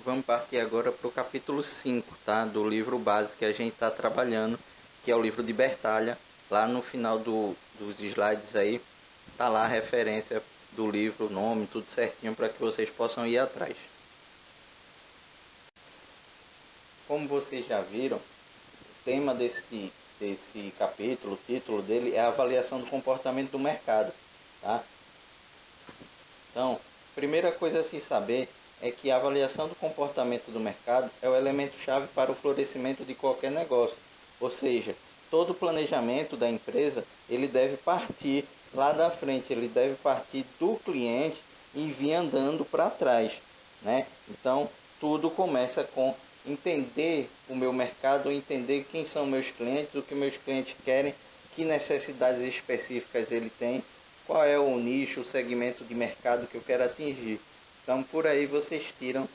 Vamos partir agora para o capítulo 5, tá? Do livro base que a gente está trabalhando, que é o livro de Bertalha. Lá no final dos slides aí, tá lá a referência do livro, o nome, tudo certinho para que vocês possam ir atrás. Como vocês já viram, o tema desse capítulo, o título dele é a avaliação do comportamento do mercado, tá? Então, primeira coisa a se saber é que a avaliação do comportamento do mercado é o elemento-chave para o florescimento de qualquer negócio. Ou seja, todo o planejamento da empresa, ele deve partir lá da frente, ele deve partir do cliente e vir andando para trás, né? Então, tudo começa com entender o meu mercado, entender quem são meus clientes, o que meus clientes querem, que necessidades específicas ele tem, qual é o nicho, o segmento de mercado que eu quero atingir. Então, por aí vocês tiram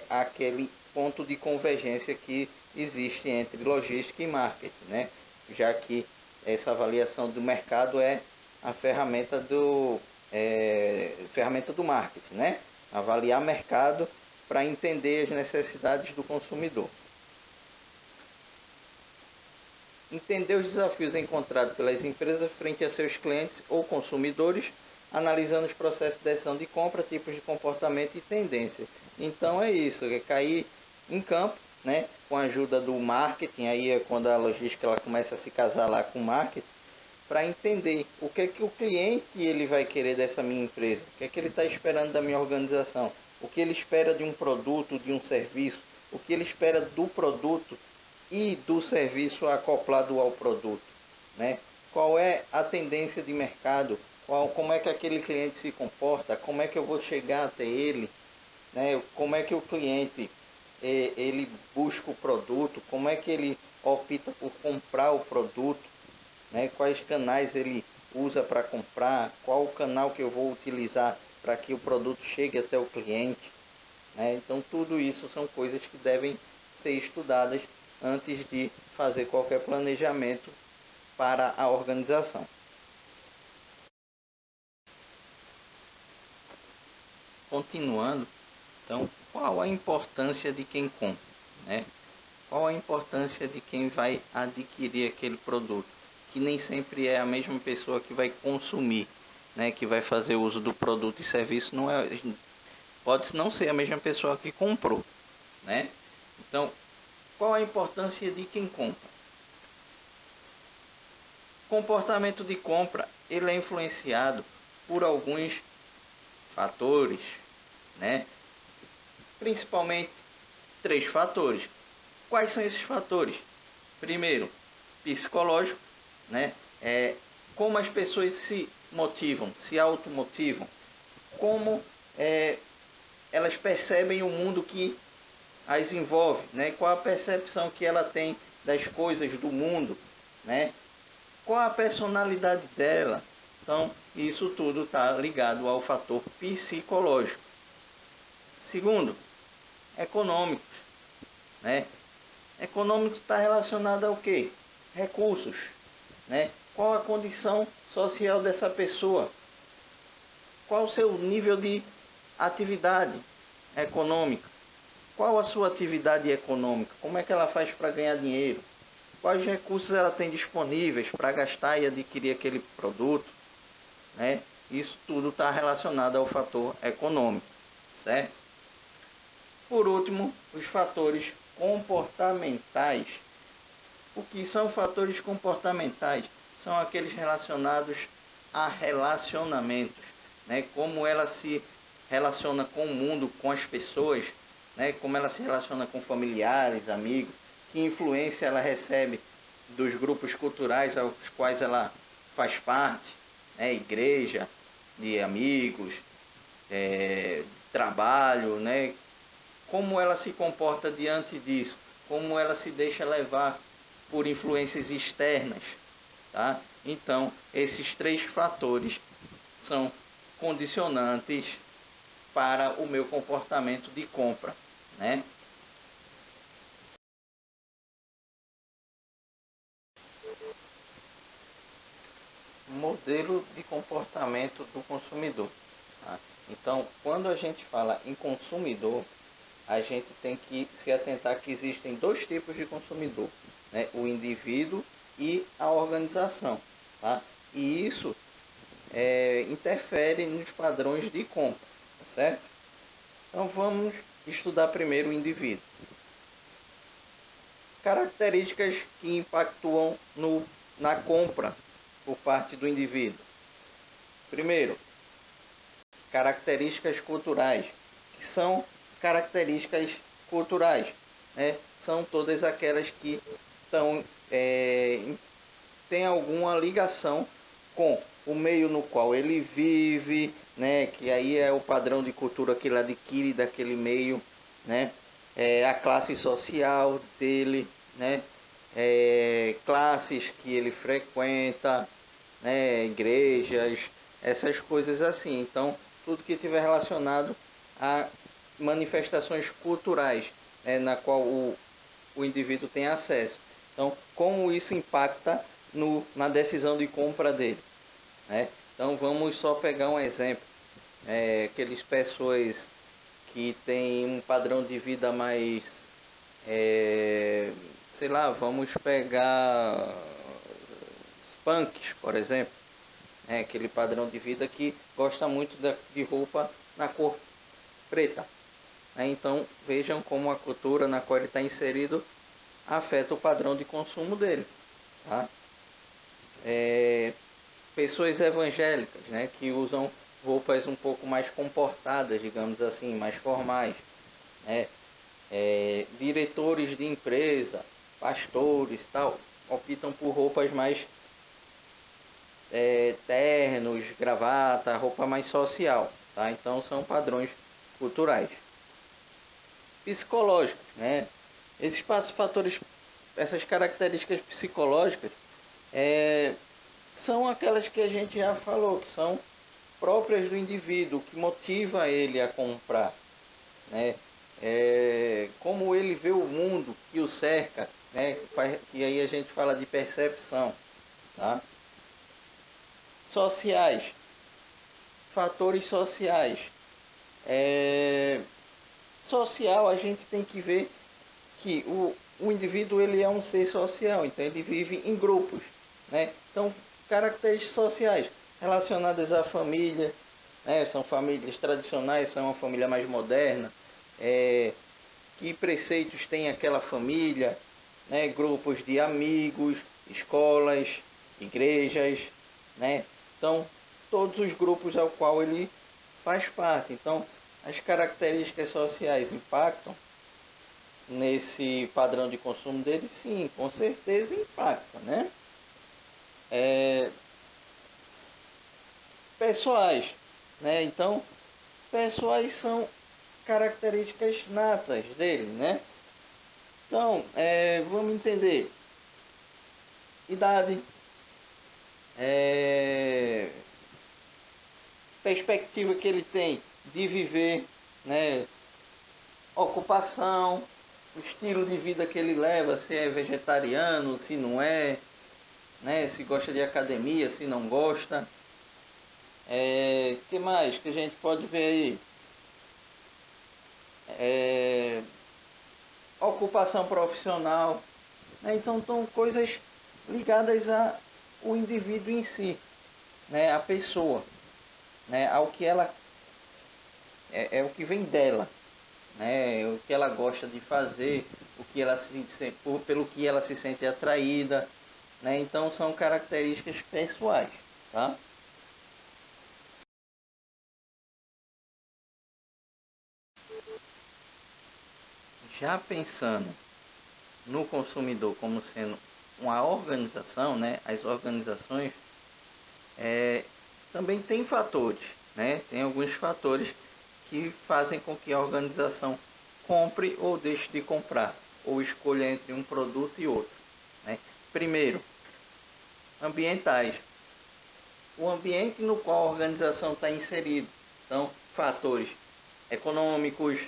aquele ponto de convergência que existe entre logística e marketing, né? Já que essa avaliação do mercado é a ferramenta do marketing, né? Avaliar mercado para entender as necessidades do consumidor. Entender os desafios encontrados pelas empresas frente a seus clientes ou consumidores, analisando os processos de decisão de compra, tipos de comportamento e tendências. Então é isso, é cair em campo, né, com a ajuda do marketing, aí é quando a logística ela começa a se casar lá com o marketing, para entender o que é que o cliente ele vai querer dessa minha empresa, o que é que ele está esperando da minha organização, o que ele espera de um produto, de um serviço, o que ele espera do produto e do serviço acoplado ao produto, né? Qual é a tendência de mercado, como é que aquele cliente se comporta, como é que eu vou chegar até ele, né? Como é que o cliente ele busca o produto, como é que ele opta por comprar o produto, né? Quais canais ele usa para comprar, qual o canal que eu vou utilizar para que o produto chegue até o cliente, né? Então tudo isso são coisas que devem ser estudadas antes de fazer qualquer planejamento para a organização. Continuando, então, qual a importância de quem compra, né? Qual a importância de quem vai adquirir aquele produto, que nem sempre é a mesma pessoa que vai consumir, né? Que vai fazer uso do produto e serviço, não é, pode não ser a mesma pessoa que comprou, né? Então, qual a importância de quem compra? O comportamento de compra ele é influenciado por alguns fatores, né? Principalmente 3 fatores. Quais são esses fatores? Primeiro, psicológico, né? Como as pessoas se motivam, se automotivam, como elas percebem o mundo que as envolve, né? Qual a percepção que ela tem das coisas do mundo, né? Qual a personalidade dela. Então, isso tudo está ligado ao fator psicológico. Segundo, econômico, né? Econômico está relacionado ao quê? Recursos, né? Qual a condição social dessa pessoa? Qual o seu nível de atividade econômica? Qual a sua atividade econômica? Como é que ela faz para ganhar dinheiro? Quais recursos ela tem disponíveis para gastar e adquirir aquele produto, né? Isso tudo está relacionado ao fator econômico, certo? Por último, os fatores comportamentais. O que são fatores comportamentais? São aqueles relacionados a relacionamentos, né? Como ela se relaciona com o mundo, com as pessoas, né? Como ela se relaciona com familiares, amigos, que influência ela recebe dos grupos culturais aos quais ela faz parte, né? Igreja, de amigos, trabalho, né? Como ela se comporta diante disso, como ela se deixa levar por influências externas, tá? Então, esses 3 fatores são condicionantes para o meu comportamento de compra, né? Modelo de comportamento do consumidor, tá? Então, quando a gente fala em consumidor, a gente tem que se atentar que existem dois tipos de consumidor, né? O indivíduo e a organização, tá? E isso interfere nos padrões de compra, tá certo? Então vamos estudar primeiro o indivíduo. Características que impactuam na compra por parte do indivíduo. Primeiro, características culturais, que são características culturais, né? São todas aquelas que estão, têm alguma ligação com o meio no qual ele vive, né? Que aí é o padrão de cultura que ele adquire daquele meio, né? A classe social dele, né? Classes que ele frequenta, né? Igrejas, essas coisas assim. Então, tudo que tiver relacionado a manifestações culturais, né? Na qual o indivíduo tem acesso. Então, como isso impacta na decisão de compra dele, né? Então, vamos só pegar um exemplo. Aquelas pessoas que têm um padrão de vida mais, sei lá, vamos pegar punks, por exemplo, aquele padrão de vida que gosta muito de roupa na cor preta, né? Então, vejam como a cultura na qual ele está inserido afeta o padrão de consumo dele, tá? Pessoas evangélicas, né, que usam roupas um pouco mais comportadas, digamos assim, mais formais, né? Diretores de empresa, pastores, tal, optam por roupas mais ternos, gravata, roupa mais social, tá? Então são padrões culturais. Psicológicos, né? Esses fatores, essas características psicológicas são aquelas que a gente já falou, que são próprias do indivíduo, que motiva ele a comprar, né? Como ele vê o mundo que o cerca, né? Que aí a gente fala de percepção, tá? Sociais, fatores sociais. Social, a gente tem que ver que o indivíduo ele é um ser social, então ele vive em grupos, né? Então, características sociais relacionadas à família, né? São famílias tradicionais, são uma família mais moderna, que preceitos tem aquela família, né? Grupos de amigos, escolas, igrejas, né? Então, todos os grupos ao qual ele faz parte. Então, as características sociais impactam nesse padrão de consumo dele? Sim, com certeza impacta, né? Pessoais, né? Então, pessoais são características natas dele, né? Então, vamos entender idade, perspectiva que ele tem de viver, né? Ocupação, o estilo de vida que ele leva, se é vegetariano, se não é, né? Se gosta de academia, se não gosta. Que mais que a gente pode ver aí? Ocupação profissional, né? Então são coisas ligadas ao indivíduo em si, né? A pessoa, né? Ao que ela o que vem dela, né? O que ela gosta de fazer, o que ela pelo que ela se sente atraída, né? Então são características pessoais, tá? Já pensando no consumidor como sendo uma organização, né? As organizações também tem fatores, né? Tem alguns fatores que fazem com que a organização compre ou deixe de comprar, ou escolha entre um produto e outro, né? Primeiro, ambientais. O ambiente no qual a organização está inserida. Então, fatores econômicos,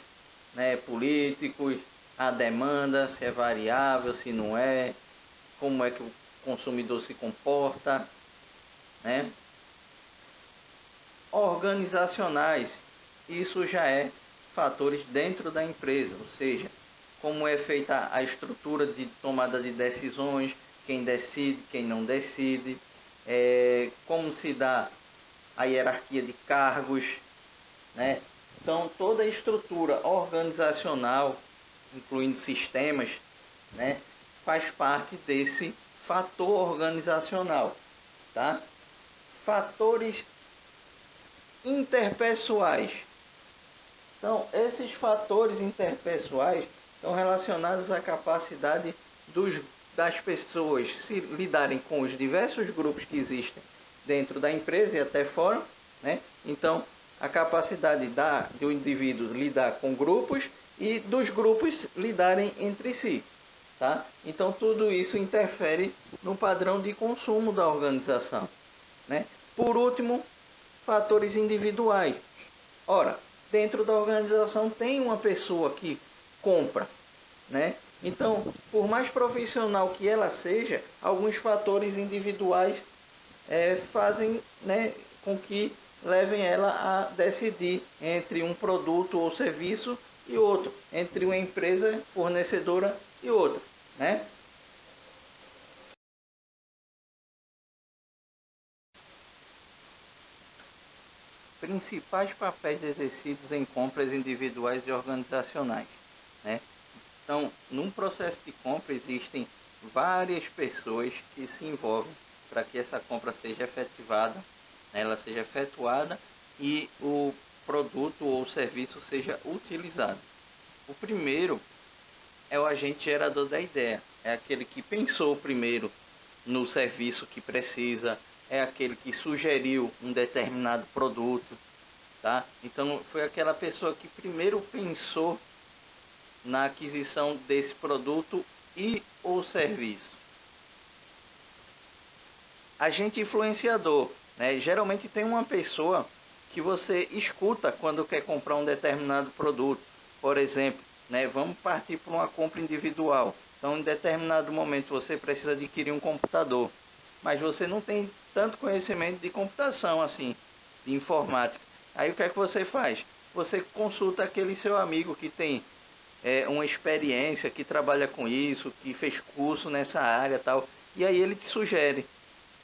né, políticos, a demanda, se é variável, se não é, como é que o consumidor se comporta, né? Organizacionais, isso já é fatores dentro da empresa, ou seja, como é feita a estrutura de tomada de decisões, quem decide, quem não decide, como se dá a hierarquia de cargos, né? Então, toda a estrutura organizacional, incluindo sistemas, né, faz parte desse fator organizacional, tá? Fatores interpessoais. Então, esses fatores interpessoais estão relacionados à capacidade das pessoas se lidarem com os diversos grupos que existem dentro da empresa e até fora, né? Então, a capacidade do indivíduo lidar com grupos e dos grupos lidarem entre si, tá? Então, tudo isso interfere no padrão de consumo da organização, né? Por último, fatores individuais. Ora, dentro da organização tem uma pessoa que compra, né? Então, por mais profissional que ela seja, alguns fatores individuais fazem, né, com que levem ela a decidir entre um produto ou serviço e outro, entre uma empresa fornecedora e outra, né? Principais papéis exercidos em compras individuais e organizacionais, né? Então, num processo de compra existem várias pessoas que se envolvem para que essa compra seja efetivada, né, ela seja efetuada e o produto ou serviço seja utilizado. O primeiro é o agente gerador da ideia, é aquele que pensou primeiro no serviço que precisa, é aquele que sugeriu um determinado produto, tá? Então foi aquela pessoa que primeiro pensou na aquisição desse produto e ou serviço. Agente influenciador, né? Geralmente tem uma pessoa que você escuta quando quer comprar um determinado produto. Por exemplo, né? Vamos partir para uma compra individual. Então, em determinado momento você precisa adquirir um computador, mas você não tem tanto conhecimento de computação assim, de informática. Aí o que é que você faz? Você consulta aquele seu amigo que tem uma experiência, que trabalha com isso, que fez curso nessa área tal, e aí ele te sugere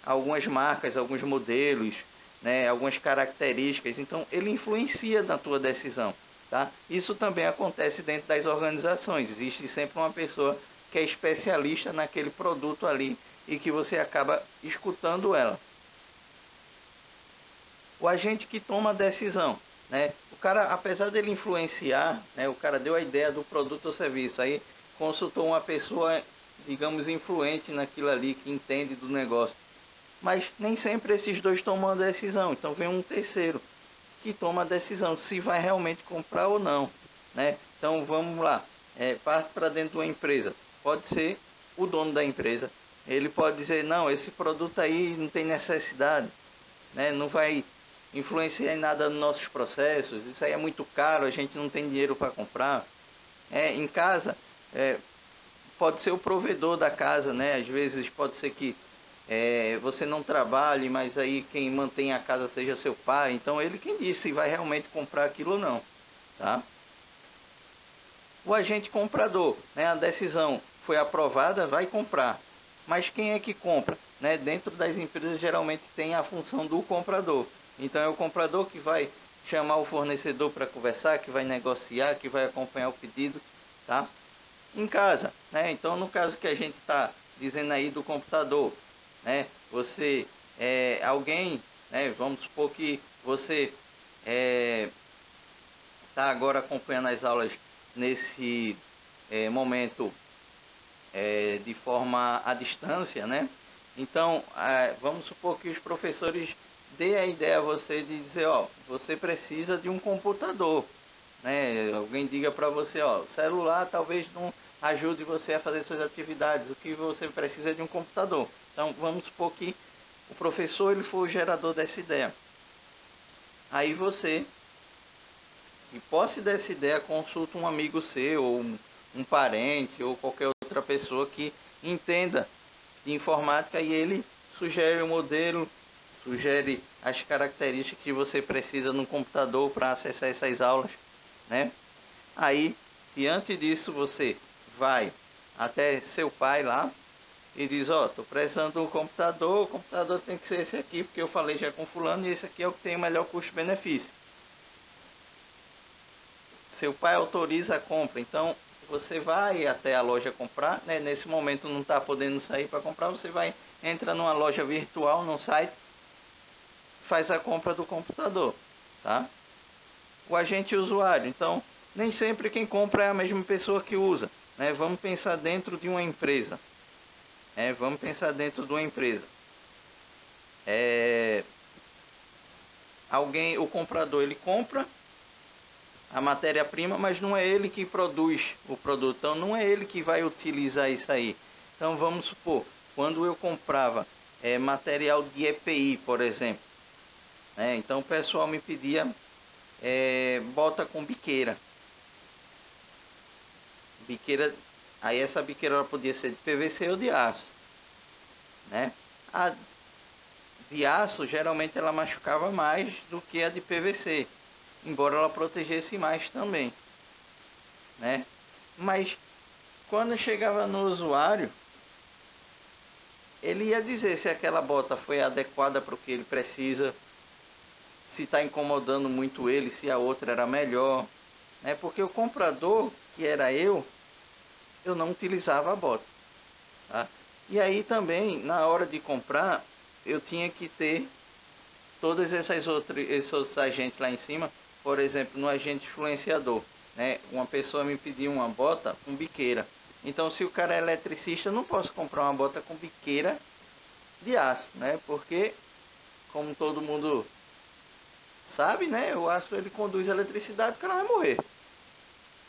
algumas marcas, alguns modelos, né, algumas características. Então ele influencia na tua decisão, tá? Isso também acontece dentro das organizações. Existe sempre uma pessoa que é especialista naquele produto ali e que você acaba escutando ela. O agente que toma a decisão, né? O cara, apesar dele influenciar, né, o cara deu a ideia do produto ou serviço, aí consultou uma pessoa, digamos, influente naquilo ali, que entende do negócio. Mas nem sempre esses dois tomam a decisão. Então vem um terceiro que toma a decisão se vai realmente comprar ou não, né? Então vamos lá, parte para dentro de uma empresa. Pode ser o dono da empresa. Ele pode dizer, não, esse produto aí não tem necessidade, né? Não vai influenciar em nada nos nossos processos. Isso aí é muito caro, a gente não tem dinheiro para comprar. Em casa, pode ser o provedor da casa, né? Às vezes pode ser que você não trabalhe, mas aí quem mantém a casa seja seu pai. Então ele quem diz se vai realmente comprar aquilo ou não, tá? O agente comprador, né? A decisão foi aprovada, vai comprar. Mas quem é que compra? Né? Dentro das empresas geralmente tem a função do comprador. Então é o comprador que vai chamar o fornecedor para conversar, que vai negociar, que vai acompanhar o pedido, tá? Em casa, né? Então no caso que a gente está dizendo aí do computador, né? Você alguém, né? Vamos supor que você está agora acompanhando as aulas nesse momento de forma à distância, né? Então vamos supor que os professores dê a ideia a você de dizer, ó, você precisa de um computador, né? Alguém diga para você, ó, celular talvez não ajude você a fazer suas atividades, o que você precisa é de um computador. Então vamos supor que o professor ele foi o gerador dessa ideia. Aí você, de posse dessa ideia, consulta um amigo seu, ou um parente, ou qualquer outra pessoa que entenda de informática e ele sugere o modelo, sugere as características que você precisa no computador para acessar essas aulas, né? Aí, diante disso, você vai até seu pai lá e diz, ó, tô precisando de um computador, o computador tem que ser esse aqui, porque eu falei já com fulano e esse aqui é o que tem o melhor custo-benefício. Seu pai autoriza a compra, então você vai até a loja comprar, né? Nesse momento não está podendo sair para comprar, você vai, entra numa loja virtual, no site, faz a compra do computador, tá? O agente usuário, então nem sempre quem compra é a mesma pessoa que usa, né? Vamos pensar dentro de uma empresa, vamos pensar dentro de uma empresa. Alguém, o comprador, ele compra a matéria-prima, mas não é ele que produz o produto, então não é ele que vai utilizar isso aí. Então vamos supor, quando eu comprava material de EPI, por exemplo, então o pessoal me pedia bota com biqueira. Biqueira, aí essa biqueira ela podia ser de PVC ou de aço, né? A de aço geralmente ela machucava mais do que a de PVC, embora ela protegesse mais também, né? Mas quando chegava no usuário, ele ia dizer se aquela bota foi adequada para o que ele precisa, se está incomodando muito ele, se a outra era melhor, né? Porque o comprador, que era eu não utilizava a bota, tá? E aí também, na hora de comprar, eu tinha que ter todos esses outros agentes lá em cima. Por exemplo, no agente influenciador, né? Uma pessoa me pediu uma bota com biqueira. Então, se o cara é eletricista, eu não posso comprar uma bota com biqueira de aço, né? Porque, como todo mundo sabe, né? O aço ele conduz a eletricidade, o cara vai morrer,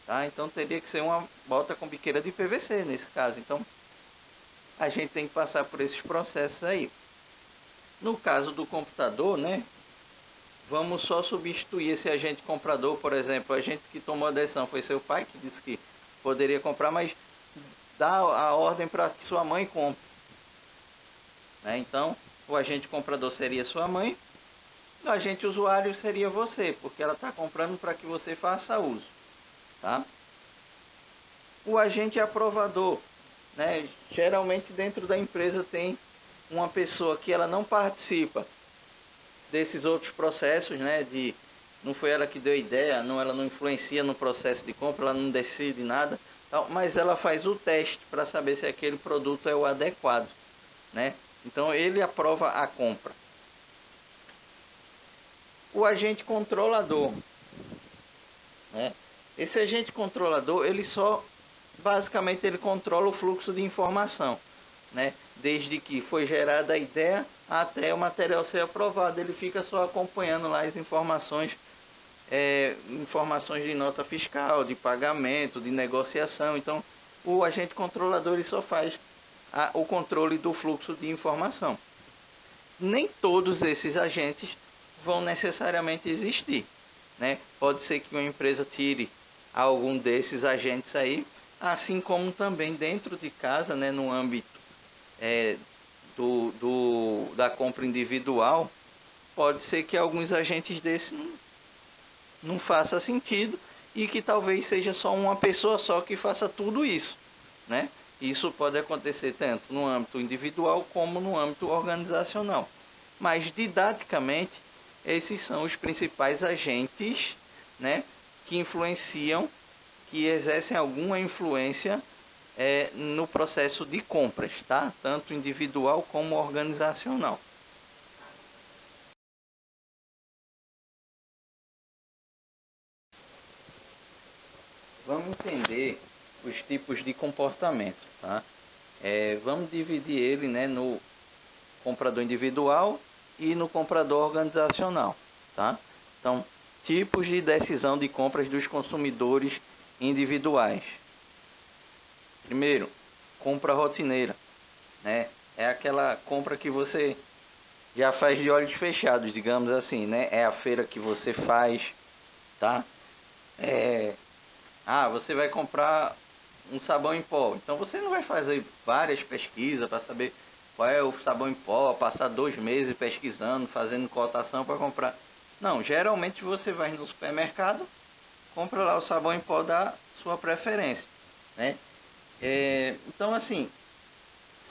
tá? Então, teria que ser uma bota com biqueira de PVC nesse caso. Então, a gente tem que passar por esses processos aí. No caso do computador, né? Vamos só substituir esse agente comprador, por exemplo. O agente que tomou a decisão foi seu pai, que disse que poderia comprar, mas dá a ordem para que sua mãe compre, né? Então, o agente comprador seria sua mãe, o agente usuário seria você, porque ela está comprando para que você faça uso, tá? O agente aprovador, né? Geralmente dentro da empresa tem uma pessoa que ela não participa desses outros processos, né? Não foi ela que deu a ideia, ela não influencia no processo de compra, ela não decide nada, mas ela faz o teste para saber se aquele produto é o adequado, né? Então ele aprova a compra. O agente controlador, né? Esse agente controlador, ele só basicamente ele controla o fluxo de informação, né? Desde que foi gerada a ideia até o material ser aprovado, ele fica só acompanhando lá as informações, informações de nota fiscal, de pagamento, de negociação. Então, o agente controlador ele só faz o controle do fluxo de informação. Nem todos esses agentes vão necessariamente existir, né? Pode ser que uma empresa tire algum desses agentes aí, assim como também dentro de casa, né, no âmbito da compra individual, pode ser que alguns agentes desses não faça sentido e que talvez seja só uma pessoa só que faça tudo isso, né? Isso pode acontecer tanto no âmbito individual como no âmbito organizacional. Mas didaticamente, esses são os principais agentes, né, que influenciam, que exercem alguma influência no processo de compras, tá? Tanto individual como organizacional. Vamos entender os tipos de comportamento, tá? Vamos dividir ele, né, no comprador individual e no comprador organizacional, tá? Então, tipos de decisão de compras dos consumidores individuais. Primeiro, compra rotineira, né? É aquela compra que você já faz de olhos fechados, digamos assim, né? É a feira que você faz, tá? Você vai comprar um sabão em pó. Então você não vai fazer várias pesquisas para saber qual é o sabão em pó, passar 2 meses pesquisando, fazendo cotação para comprar. Não, geralmente você vai no supermercado, compra lá o sabão em pó da sua preferência, né? Então assim,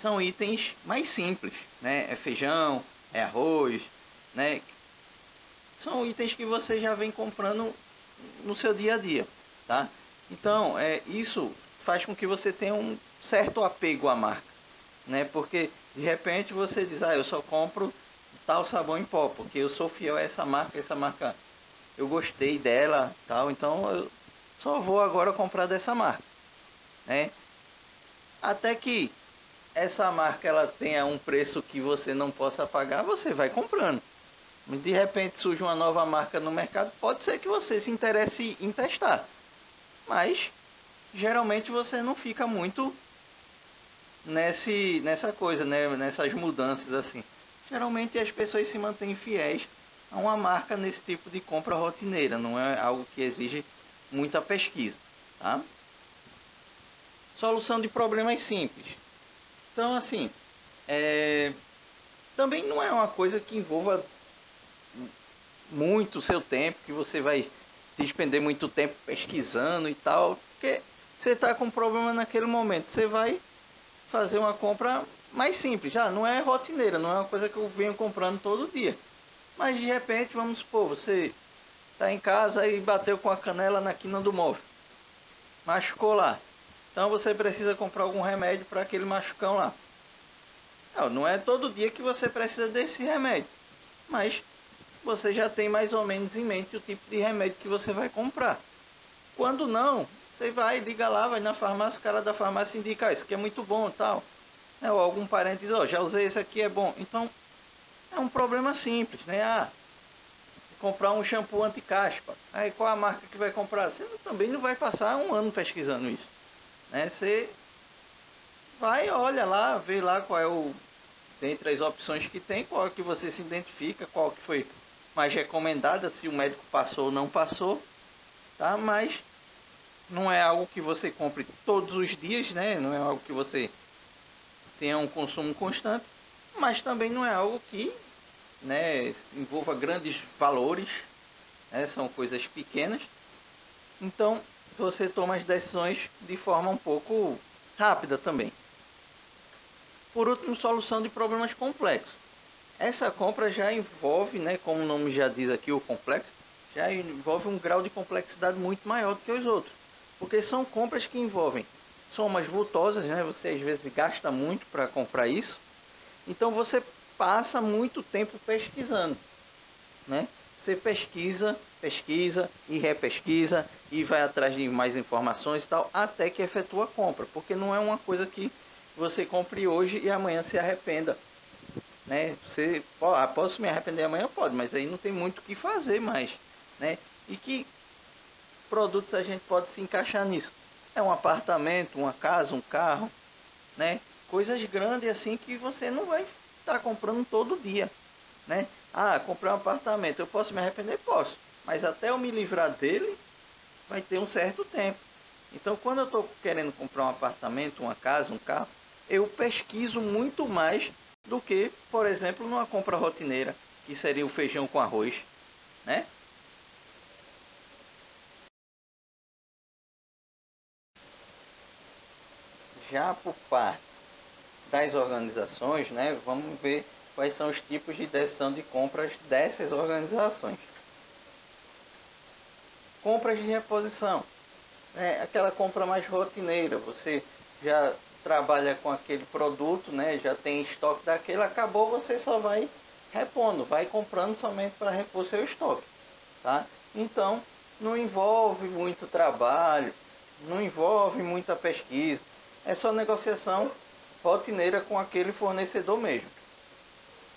são itens mais simples, né? É feijão, é arroz, né? São itens que você já vem comprando no seu dia a dia, tá? Então, isso faz com que você tenha um certo apego à marca, né? Porque de repente você diz, eu só compro tal sabão em pó, porque eu sou fiel a essa marca eu gostei dela, tal, então eu só vou agora comprar dessa marca, né? Até que essa marca ela tenha um preço que você não possa pagar, você vai comprando. De repente surge uma nova marca no mercado, pode ser que você se interesse em testar, mas geralmente você não fica muito nessa coisa, né? Nessas mudanças assim. Geralmente as pessoas se mantêm fiéis a uma marca nesse tipo de compra rotineira, não é algo que exige muita pesquisa, tá? Solução de problemas simples. Então assim, também não é uma coisa que envolva muito o seu tempo, que você vai despender muito tempo pesquisando e tal, porque você está com um problema naquele momento, você vai fazer uma compra mais simples, já não é rotineira, não é uma coisa que eu venho comprando todo dia, mas de repente, vamos supor, você está em casa e bateu com a canela na quina do móvel, machucou lá, então você precisa comprar algum remédio para aquele machucão lá. Não é todo dia que você precisa desse remédio, mas você já tem mais ou menos em mente o tipo de remédio que você vai comprar. Quando não, você vai, liga lá, vai na farmácia, o cara da farmácia indica, isso aqui é muito bom e tal. Ou algum parente diz, já usei esse aqui, é bom. Então, é um problema simples, né? Comprar um shampoo anti-caspa. Aí qual a marca que vai comprar? Você também não vai passar um ano pesquisando isso, né? Você vai, olha lá, vê lá qual é dentre as opções que tem, qual é que você se identifica, qual que foi mais recomendada, se o médico passou ou não passou, tá? Mas não é algo que você compre todos os dias, né? Não é algo que você tenha um consumo constante, mas também não é algo que, né, envolva grandes valores, né? São coisas pequenas. Então, você toma as decisões de forma um pouco rápida também. Por último, solução de problemas complexos. Essa compra já envolve, né, como o nome já diz aqui, o complexo, já envolve um grau de complexidade muito maior do que os outros. Porque são compras que envolvem somas vultosas, né? Você às vezes gasta muito para comprar isso. Então você passa muito tempo pesquisando, né? Você pesquisa, pesquisa e repesquisa e vai atrás de mais informações e tal, até que efetua a compra. Porque não é uma coisa que você compre hoje e amanhã se arrependa, né? Você, posso me arrepender amanhã? Pode, mas aí não tem muito o que fazer mais, né? E que produtos a gente pode se encaixar nisso? É um apartamento, uma casa, um carro, né? Coisas grandes assim que você não vai estar comprando todo dia, né? Comprei um apartamento, eu posso me arrepender? Posso, mas até eu me livrar dele vai ter um certo tempo. Então, quando eu estou querendo comprar um apartamento, uma casa, um carro, eu pesquiso muito mais do que, por exemplo, numa compra rotineira, que seria o feijão com arroz, né? Já por parte das organizações, né, vamos ver quais são os tipos de decisão de compras dessas organizações. Compras de reposição, aquela compra mais rotineira, você já trabalha com aquele produto, né, já tem estoque daquele, acabou, você só vai repondo, vai comprando somente para repor seu estoque, tá? Então, não envolve muito trabalho, não envolve muita pesquisa, é só negociação rotineira com aquele fornecedor mesmo.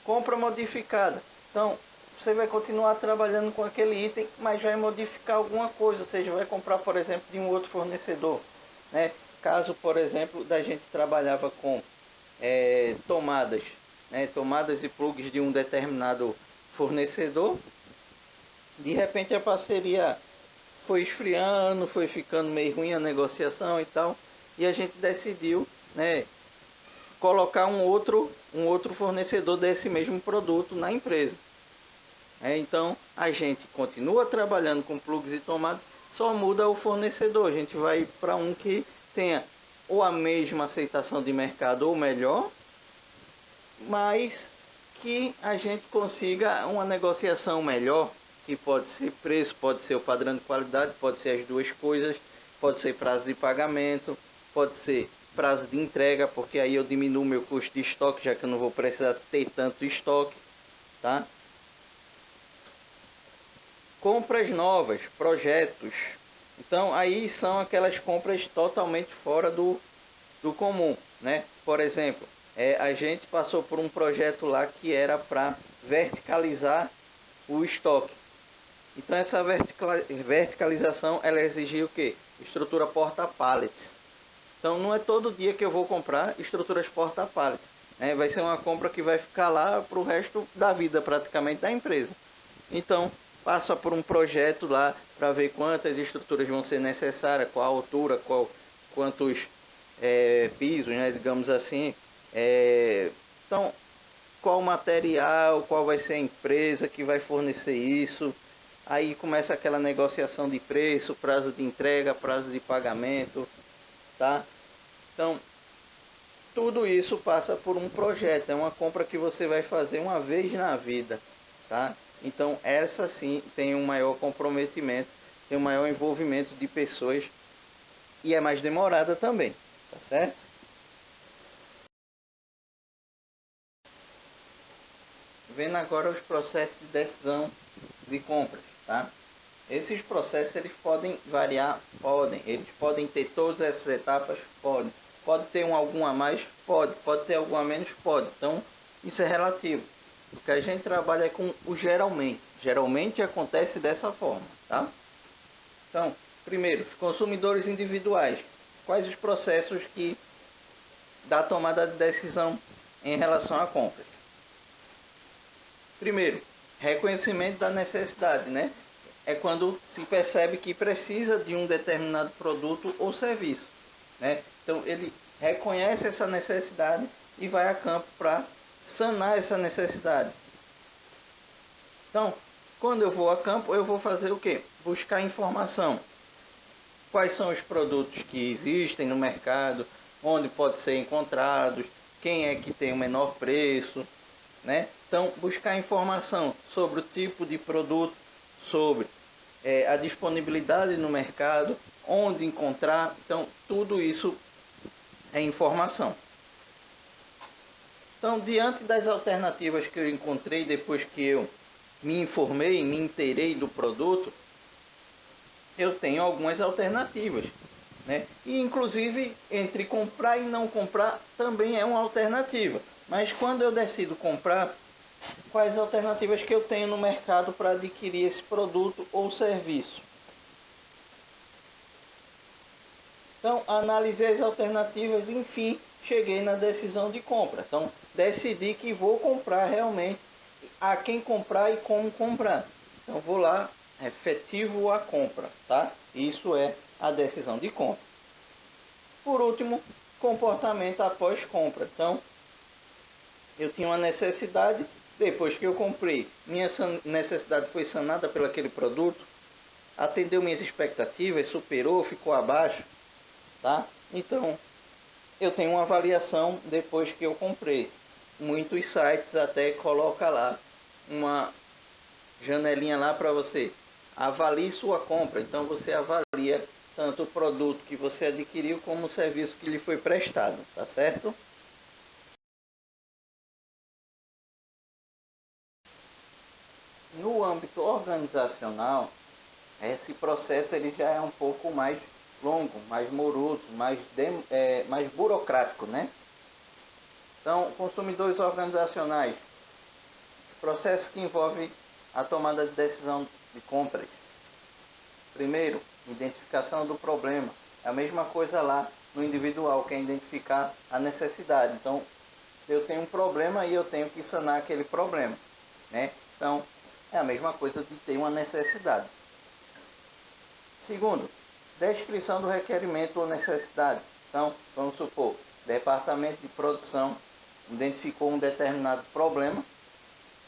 Compra modificada, então você vai continuar trabalhando com aquele item, mas vai modificar alguma coisa, ou seja, vai comprar, por exemplo, de um outro fornecedor, né? Caso, por exemplo, da gente trabalhava com tomadas, né? Tomadas e plugs de um determinado fornecedor, de repente a parceria foi esfriando, foi ficando meio ruim a negociação e tal, e a gente decidiu, né, colocar um outro fornecedor desse mesmo produto na empresa. Então a gente continua trabalhando com plugs e tomadas, só muda o fornecedor. A gente vai para um que tenha ou a mesma aceitação de mercado ou melhor, mas que a gente consiga uma negociação melhor, que pode ser preço, pode ser o padrão de qualidade, pode ser as duas coisas, pode ser prazo de pagamento, pode ser prazo de entrega, porque aí eu diminuo meu custo de estoque, já que eu não vou precisar ter tanto estoque, tá? Compras novas, projetos. Então aí são aquelas compras totalmente fora do comum, né? Por exemplo, a gente passou por um projeto lá que era para verticalizar o estoque. Então essa verticalização ela exigia o que? Estrutura porta-pallets. Então não é todo dia que eu vou comprar estruturas porta-pallets, né? Vai ser uma compra que vai ficar lá para o resto da vida praticamente da empresa. Então passa por um projeto lá para ver quantas estruturas vão ser necessárias, qual a altura, quantos pisos, né, digamos assim. Então, qual material, qual vai ser a empresa que vai fornecer isso. Aí começa aquela negociação de preço, prazo de entrega, prazo de pagamento, tá? Então, tudo isso passa por um projeto, é uma compra que você vai fazer uma vez na vida, tá? Então, essa sim tem um maior comprometimento, tem um maior envolvimento de pessoas e é mais demorada também, tá certo? Vendo agora os processos de decisão de compras, tá? Esses processos eles podem variar, eles podem ter todas essas etapas, pode ter algum a mais, pode ter algum a menos, pode. Então isso é relativo. O que a gente trabalha é com o geralmente acontece dessa forma, tá? Então, primeiro, os consumidores individuais, quais os processos que da tomada de decisão em relação à compra? Primeiro, reconhecimento da necessidade, né? É quando se percebe que precisa de um determinado produto ou serviço, né? Então ele reconhece essa necessidade e vai a campo para sanar essa necessidade. Então, quando eu vou a campo, eu vou fazer o quê? Buscar informação. Quais são os produtos que existem no mercado, onde pode ser encontrados, quem é que tem o menor preço, né? Então, buscar informação sobre o tipo de produto, sobre a disponibilidade no mercado, onde encontrar. Então, tudo isso é informação. Então, diante das alternativas que eu encontrei depois que eu me informei, me inteirei do produto, eu tenho algumas alternativas, né? E inclusive entre comprar e não comprar também é uma alternativa. Mas quando eu decido comprar, quais alternativas que eu tenho no mercado para adquirir esse produto ou serviço? Então, analisei as alternativas e, enfim, cheguei na decisão de compra. Então, decidi que vou comprar realmente, a quem comprar e como comprar. Então, vou lá, efetivo a compra, tá? Isso é a decisão de compra. Por último, comportamento após compra. Então, eu tinha uma necessidade, depois que eu comprei, minha necessidade foi sanada pelo aquele produto, atendeu minhas expectativas, superou, ficou abaixo, tá? Então, eu tenho uma avaliação depois que eu comprei. Muitos sites até coloca lá uma janelinha lá para você avalie sua compra. Então você avalia tanto o produto que você adquiriu como o serviço que lhe foi prestado, tá certo? No âmbito organizacional, esse processo ele já é um pouco mais longo, mais moroso, mais burocrático, né? Então, consumidores organizacionais, processos que envolvem a tomada de decisão de compras. Primeiro, identificação do problema. É a mesma coisa lá no individual, que é identificar a necessidade. Então, eu tenho um problema e eu tenho que sanar aquele problema, né? Então, é a mesma coisa de ter uma necessidade. Segundo, descrição do requerimento ou necessidade. Então, vamos supor, departamento de produção identificou um determinado problema,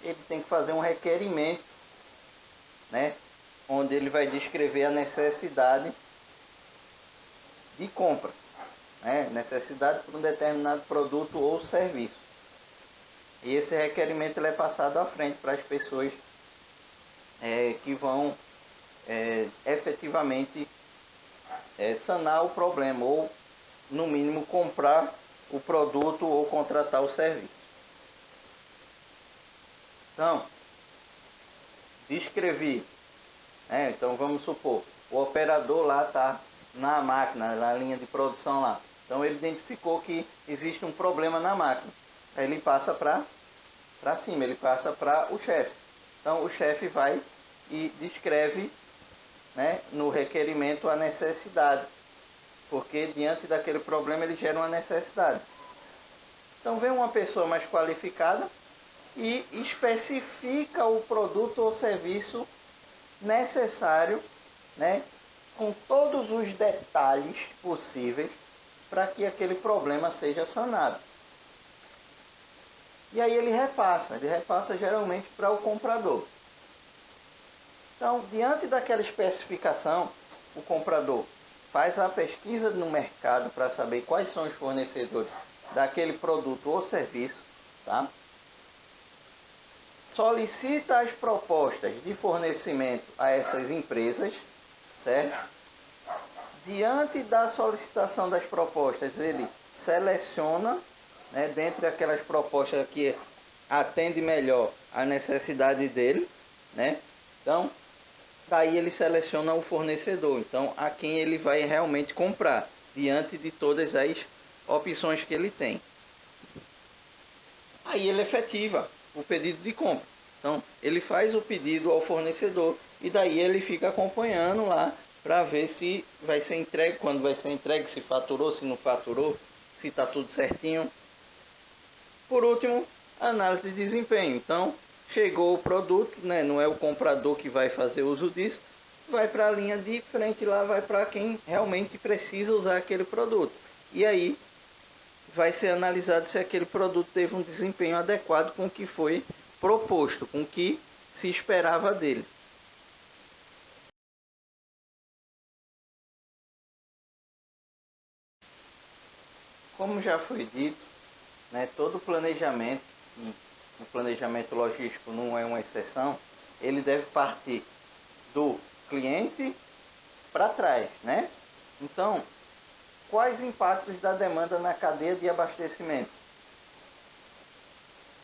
ele tem que fazer um requerimento, né, onde ele vai descrever a necessidade de compra, né? Necessidade por um determinado produto ou serviço. E esse requerimento ele é passado à frente para as pessoas que vão efetivamente sanar o problema, ou no mínimo comprar o produto ou contratar o serviço. Então, descrevi, então vamos supor, o operador lá está na máquina, na linha de produção lá. Então ele identificou que existe um problema na máquina. Aí ele passa para cima, ele passa para o chefe. Então o chefe vai e descreve, né, no requerimento a necessidade, porque diante daquele problema ele gera uma necessidade. Então vem uma pessoa mais qualificada e especifica o produto ou serviço necessário, né, com todos os detalhes possíveis para que aquele problema seja sanado. E aí ele repassa geralmente para o comprador. Então, diante daquela especificação, o comprador faz a pesquisa no mercado para saber quais são os fornecedores daquele produto ou serviço, tá? Solicita as propostas de fornecimento a essas empresas, certo? Diante da solicitação das propostas, ele seleciona, né, dentre aquelas propostas que atendem melhor a necessidade dele, né? Então, daí ele seleciona o fornecedor, então a quem ele vai realmente comprar, diante de todas as opções que ele tem. Aí ele efetiva o pedido de compra. Então ele faz o pedido ao fornecedor e daí ele fica acompanhando lá para ver se vai ser entregue, quando vai ser entregue, se faturou, se não faturou, se está tudo certinho. Por último, análise de desempenho. Então chegou o produto, né? Não é o comprador que vai fazer uso disso, vai para a linha de frente lá, vai para quem realmente precisa usar aquele produto. E aí vai ser analisado se aquele produto teve um desempenho adequado com o que foi proposto, com o que se esperava dele. Como já foi dito, né, todo planejamento, e o planejamento logístico não é uma exceção, ele deve partir do cliente para trás, né? Então, quais impactos da demanda na cadeia de abastecimento?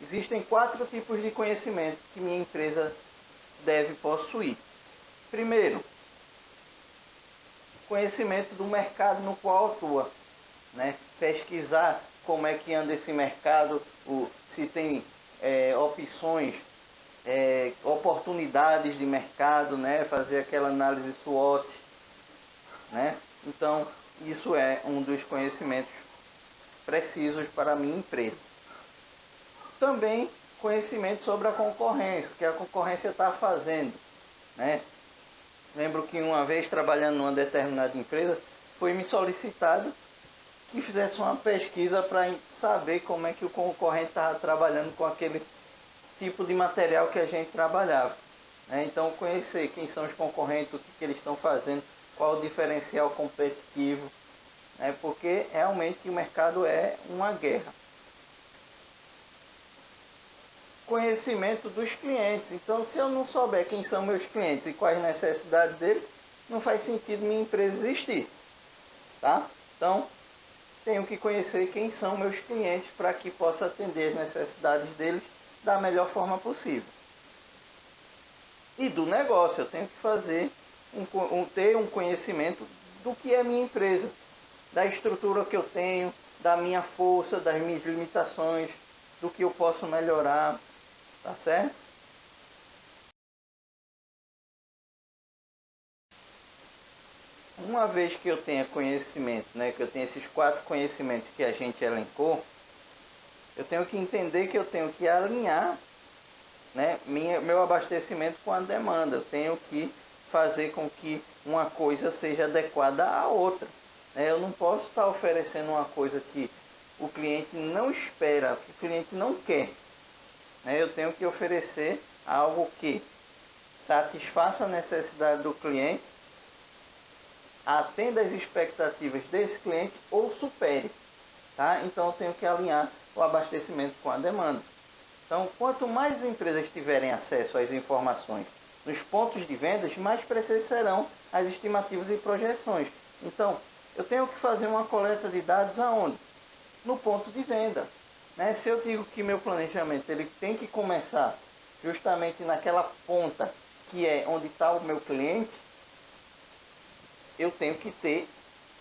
Existem 4 tipos de conhecimento que minha empresa deve possuir. Primeiro, conhecimento do mercado no qual atua, né? Pesquisar como é que anda esse mercado, se tem opções, oportunidades de mercado, né? Fazer aquela análise SWOT, né? Então, isso é um dos conhecimentos precisos para a minha empresa. Também conhecimento sobre a concorrência, o que a concorrência está fazendo, né? Lembro que uma vez trabalhando numa determinada empresa, foi me solicitado que fizesse uma pesquisa para saber como é que o concorrente estava trabalhando com aquele tipo de material que a gente trabalhava, né? Então conhecer quem são os concorrentes, o que eles estão fazendo, qual o diferencial competitivo, né? Porque realmente o mercado é uma guerra. Conhecimento dos clientes. Então, se eu não souber quem são meus clientes e quais necessidades deles, não faz sentido minha empresa existir, tá? Então, tenho que conhecer quem são meus clientes para que possa atender as necessidades deles da melhor forma possível. E do negócio, eu tenho que fazer ter um conhecimento do que é minha empresa, da estrutura que eu tenho, da minha força, das minhas limitações, do que eu posso melhorar. Tá certo? Uma vez que eu tenha conhecimento, né, que eu tenha esses 4 conhecimentos que a gente elencou, eu tenho que entender que eu tenho que alinhar, né, meu abastecimento com a demanda. Eu tenho que fazer com que uma coisa seja adequada à outra, né? Eu não posso estar oferecendo uma coisa que o cliente não espera, que o cliente não quer, né? Eu tenho que oferecer algo que satisfaça a necessidade do cliente, atenda às expectativas desse cliente ou supere, tá? Então eu tenho que alinhar o abastecimento com a demanda. Então, quanto mais empresas tiverem acesso às informações nos pontos de vendas, mais precisas serão as estimativas e projeções. Então, eu tenho que fazer uma coleta de dados aonde? No ponto de venda, né? Se eu digo que meu planejamento ele tem que começar justamente naquela ponta que é onde está o meu cliente, eu tenho que ter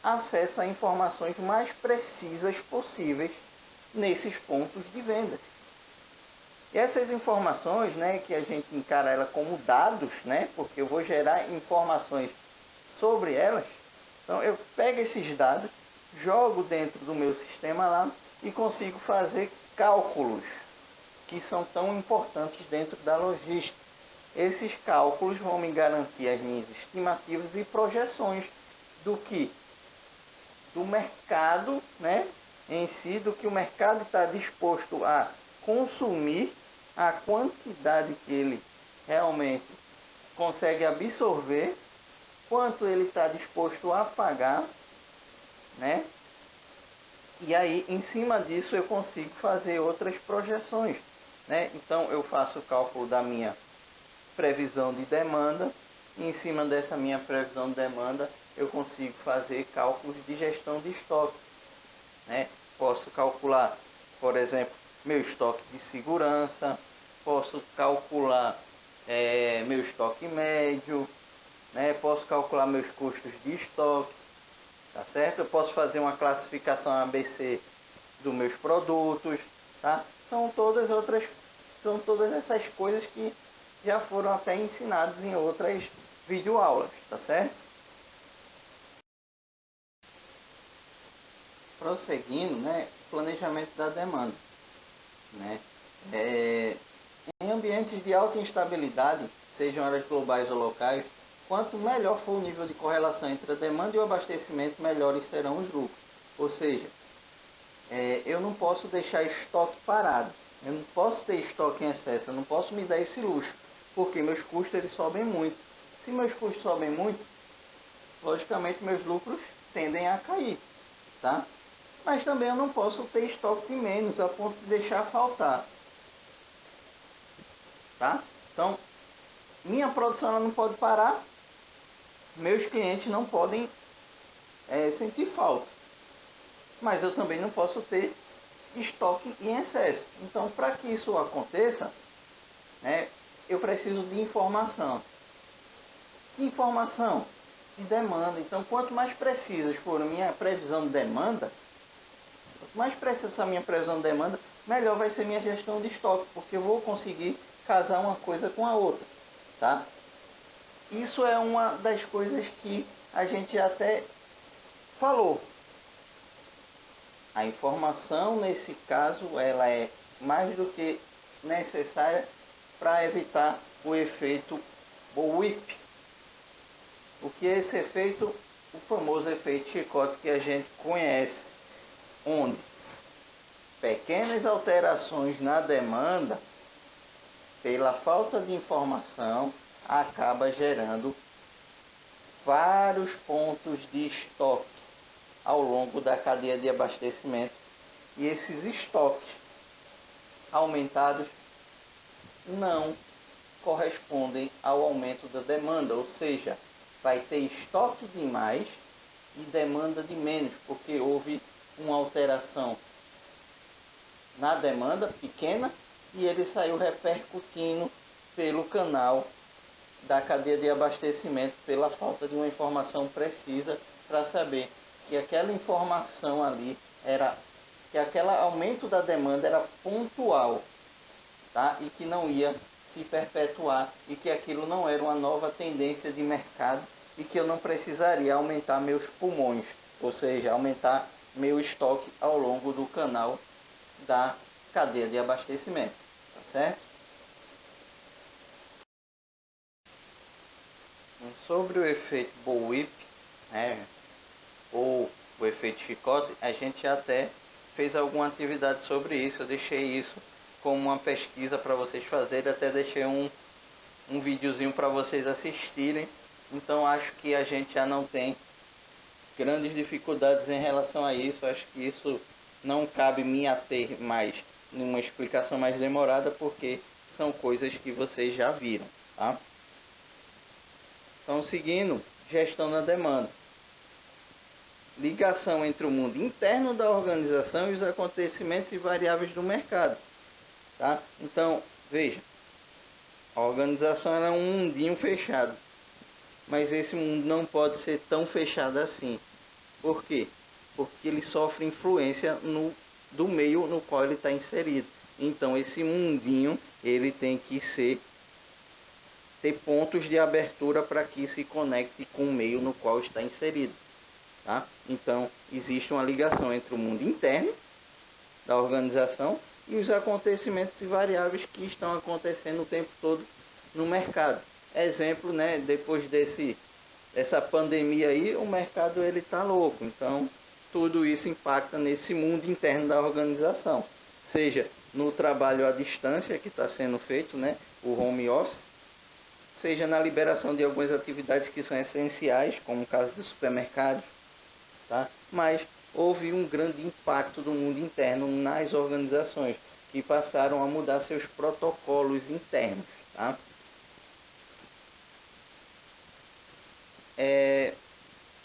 acesso a informações mais precisas possíveis nesses pontos de venda. E essas informações, né, que a gente encara ela como dados, né, porque eu vou gerar informações sobre elas. Então eu pego esses dados, jogo dentro do meu sistema lá e consigo fazer cálculos que são tão importantes dentro da logística. Esses cálculos vão me garantir as minhas estimativas e projeções do mercado, né, em si, do que o mercado está disposto a consumir, a quantidade que ele realmente consegue absorver, quanto ele está disposto a pagar, né? E aí, em cima disso, eu consigo fazer outras projeções, né? Então, eu faço o cálculo da minha previsão de demanda, e em cima dessa minha previsão de demanda, eu consigo fazer cálculos de gestão de estoque, né? Posso calcular, por exemplo, meu estoque de segurança, posso calcular meu estoque médio, né? Posso calcular meus custos de estoque, tá certo? Eu posso fazer uma classificação ABC dos meus produtos, tá? São todas essas coisas que já foram até ensinadas em outras videoaulas, tá certo? Prosseguindo, né, planejamento da demanda, né? Em ambientes de alta instabilidade, sejam elas globais ou locais, quanto melhor for o nível de correlação entre a demanda e o abastecimento, melhores serão os lucros. Ou seja, eu não posso deixar estoque parado, eu não posso ter estoque em excesso, eu não posso me dar esse luxo, porque meus custos eles sobem muito. Se meus custos sobem muito, logicamente meus lucros tendem a cair, tá? Mas também eu não posso ter estoque de menos a ponto de deixar faltar, tá? Então, minha produção ela não pode parar, meus clientes não podem sentir falta, mas eu também não posso ter estoque em excesso. Então, para que isso aconteça, né, eu preciso de informação. Informação de demanda. Então, quanto mais precisas for a minha previsão de demanda, quanto mais precisa essa minha previsão de demanda, melhor vai ser minha gestão de estoque, porque eu vou conseguir casar uma coisa com a outra, tá? Isso é uma das coisas que a gente até falou. A informação, nesse caso, ela é mais do que necessária para evitar o efeito bullwhip. O que é esse efeito? O famoso efeito chicote que a gente conhece, onde pequenas alterações na demanda, pela falta de informação, acaba gerando vários pontos de estoque ao longo da cadeia de abastecimento, e esses estoques aumentados não correspondem ao aumento da demanda, ou seja, vai ter estoque de mais e demanda de menos, porque houve uma alteração na demanda pequena e ele saiu repercutindo pelo canal da cadeia de abastecimento, pela falta de uma informação precisa para saber que aquela informação ali que aquele aumento da demanda era pontual, tá? E que não ia se perpetuar, e que aquilo não era uma nova tendência de mercado, e que eu não precisaria aumentar meus pulmões, ou seja, aumentar meu estoque ao longo do canal da cadeia de abastecimento, tá certo? Sobre o efeito bullwhip, né, ou o efeito chicote, a gente até fez alguma atividade sobre isso. Eu deixei isso como uma pesquisa para vocês fazerem, até deixei um um videozinho para vocês assistirem. Então acho que a gente já não tem grandes dificuldades em relação a isso. Acho que isso não cabe me ater mais numa explicação mais demorada, porque são coisas que vocês já viram, tá? Então, seguindo, gestão da demanda. Ligação entre o mundo interno da organização e os acontecimentos e variáveis do mercado, tá? Então, veja, a organização é um mundinho fechado, mas esse mundo não pode ser tão fechado assim. Por quê? Porque ele sofre influência do meio no qual ele está inserido. Então, esse mundinho ele tem que ter pontos de abertura para que se conecte com o meio no qual está inserido, tá? Então, existe uma ligação entre o mundo interno da organização e os acontecimentos e variáveis que estão acontecendo o tempo todo no mercado. Exemplo, né? Depois dessa pandemia aí, o mercado ele está louco. Então, tudo isso impacta nesse mundo interno da organização. Seja no trabalho à distância que está sendo feito, né? O home office, seja na liberação de algumas atividades que são essenciais, como o caso dos supermercados, tá? Mas houve um grande impacto do mundo interno nas organizações, que passaram a mudar seus protocolos internos, tá?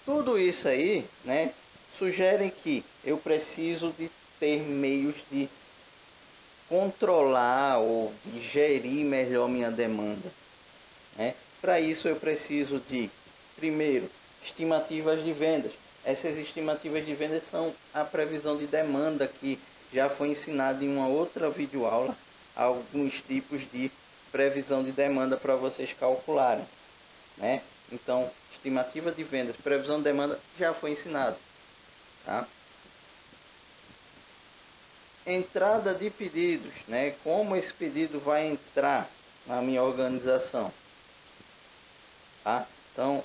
Tudo isso aí, né, sugere que eu preciso de ter meios de controlar ou de gerir melhor minha demanda, né? Para isso eu preciso de, primeiro, estimativas de vendas. Essas estimativas de vendas são a previsão de demanda que já foi ensinado em uma outra videoaula, alguns tipos de previsão de demanda para vocês calcularem, né? Então, estimativa de vendas, previsão de demanda já foi ensinado, tá? Entrada de pedidos, né? Como esse pedido vai entrar na minha organização, tá? Então,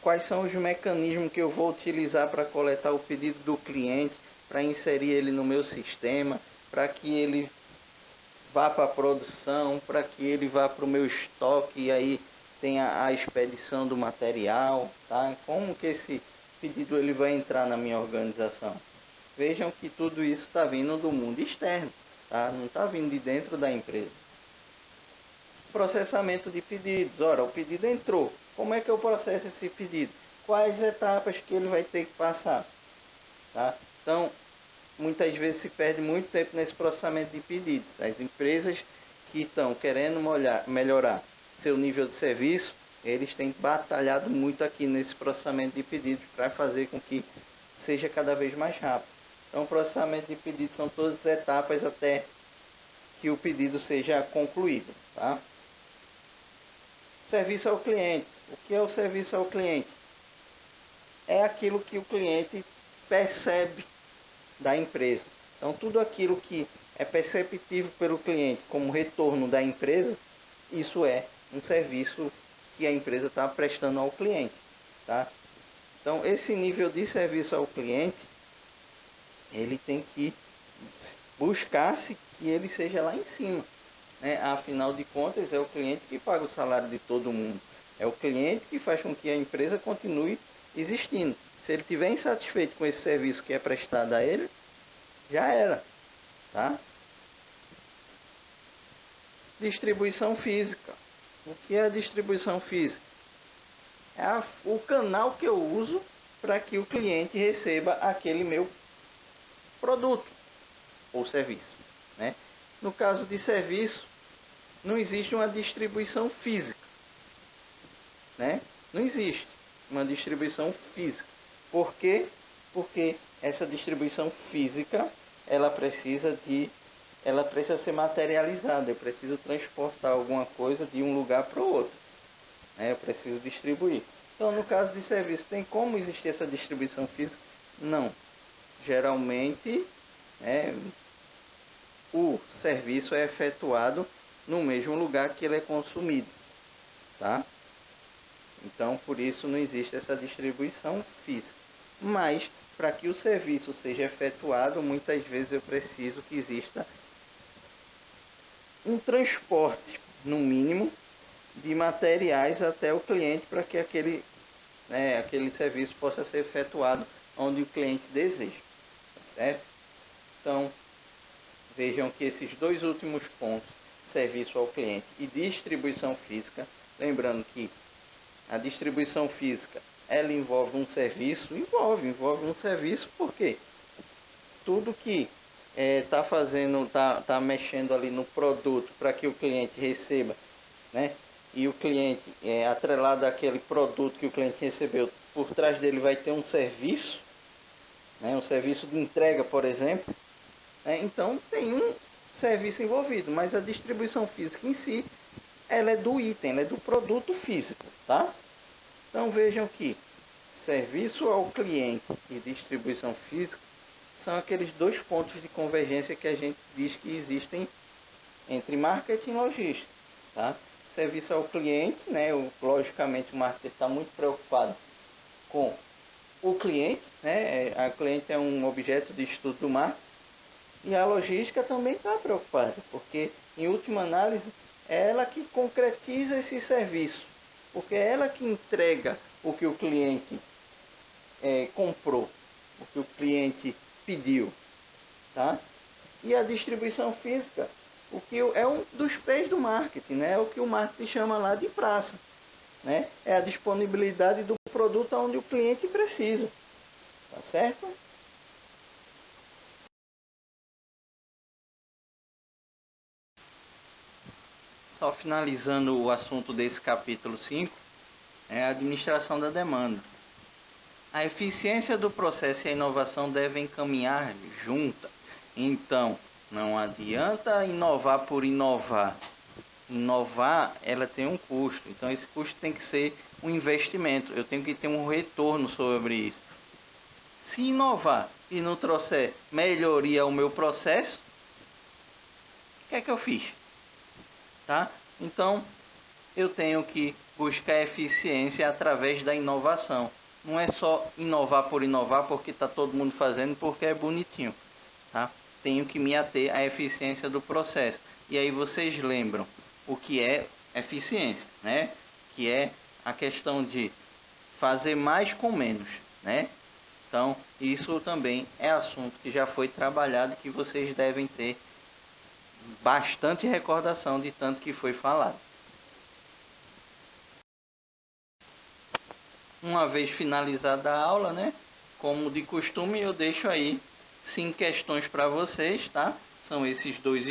quais são os mecanismos que eu vou utilizar para coletar o pedido do cliente, para inserir ele no meu sistema, para que ele vá para a produção, para que ele vá para o meu estoque e aí tenha a expedição do material, tá? Como que esse pedido ele vai entrar na minha organização? Vejam que tudo isso está vindo do mundo externo, tá? Não está vindo de dentro da empresa. Processamento de pedidos. Ora, o pedido entrou. Como é que eu processo esse pedido? Quais etapas que ele vai ter que passar? Tá? Então, muitas vezes se perde muito tempo nesse processamento de pedidos. As empresas que estão querendo melhorar seu nível de serviço, eles têm batalhado muito aqui nesse processamento de pedidos para fazer com que seja cada vez mais rápido. Então, o processamento de pedidos são todas as etapas até que o pedido seja concluído, tá? Serviço ao cliente. O que é o serviço ao cliente? É aquilo que o cliente percebe da empresa. Então, tudo aquilo que é perceptível pelo cliente como retorno da empresa, isso é um serviço que a empresa está prestando ao cliente, tá? Então, esse nível de serviço ao cliente, ele tem que buscar-se que ele seja lá em cima, né? Afinal de contas, é o cliente que paga o salário de todo mundo. É o cliente que faz com que a empresa continue existindo. Se ele estiver insatisfeito com esse serviço que é prestado a ele, já era, tá? Distribuição física. O que é a distribuição física? É o canal que eu uso para que o cliente receba aquele meu produto ou serviço, né? No caso de serviço, não existe uma distribuição física, né? Não existe uma distribuição física. Por quê? Porque essa distribuição física, ela precisa ser materializada. Eu preciso transportar alguma coisa de um lugar para o outro, né? Eu preciso distribuir. Então, no caso de serviço, tem como existir essa distribuição física? Não. Geralmente, o serviço é efetuado no mesmo lugar que ele é consumido, tá? Então, por isso não existe essa distribuição física. Mas, para que o serviço seja efetuado, muitas vezes eu preciso que exista um transporte, no mínimo, de materiais até o cliente para que aquele serviço possa ser efetuado onde o cliente deseja, tá certo? Então, vejam que esses dois últimos pontos, serviço ao cliente e distribuição física, lembrando que a distribuição física, ela envolve um serviço, envolve um serviço, porque tudo que tá mexendo ali no produto para que o cliente receba, né? E o cliente, atrelado àquele produto que o cliente recebeu, por trás dele vai ter um serviço, né? Um serviço de entrega, por exemplo. Então tem um serviço envolvido, mas a distribuição física em si, ela é do item, ela é do produto físico, tá? Então vejam que serviço ao cliente e distribuição física são aqueles dois pontos de convergência que a gente diz que existem entre marketing e logística, tá? Serviço ao cliente, né? Logicamente o marketing está muito preocupado com o cliente, né? A cliente é um objeto de estudo do marketing, e a logística também está preocupada, porque em última análise é ela que concretiza esse serviço, porque é ela que entrega o que o cliente comprou, o que o cliente pediu, tá? E a distribuição física, o que é um dos pés do marketing, né? É o que o marketing chama lá de praça, né? É a disponibilidade do produto onde o cliente precisa, tá certo? Só finalizando o assunto desse capítulo 5, é a administração da demanda. A eficiência do processo e a inovação devem caminhar juntas. Então, não adianta inovar por inovar. Inovar, ela tem um custo. Então, esse custo tem que ser um investimento. Eu tenho que ter um retorno sobre isso. Se inovar e não trouxer melhoria ao meu processo, o que é que eu fiz? Tá? Então, eu tenho que buscar eficiência através da inovação. Não é só inovar por inovar porque está todo mundo fazendo porque é bonitinho, tá? Tenho que me ater à eficiência do processo. E aí vocês lembram o que é eficiência, né? Que é a questão de fazer mais com menos, né? Então, isso também é assunto que já foi trabalhado e que vocês devem ter bastante recordação de tanto que foi falado. Uma vez finalizada a aula, né? Como de costume, eu deixo aí 5 questões para vocês, tá? São esses dois,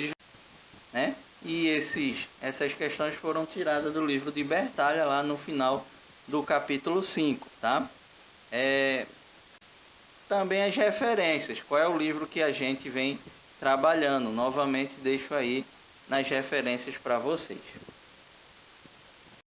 né? E essas questões foram tiradas do livro de Bertalha lá no final do capítulo 5, tá? Também as referências. Qual é o livro que a gente vem trabalhando? Novamente deixo aí nas referências para vocês.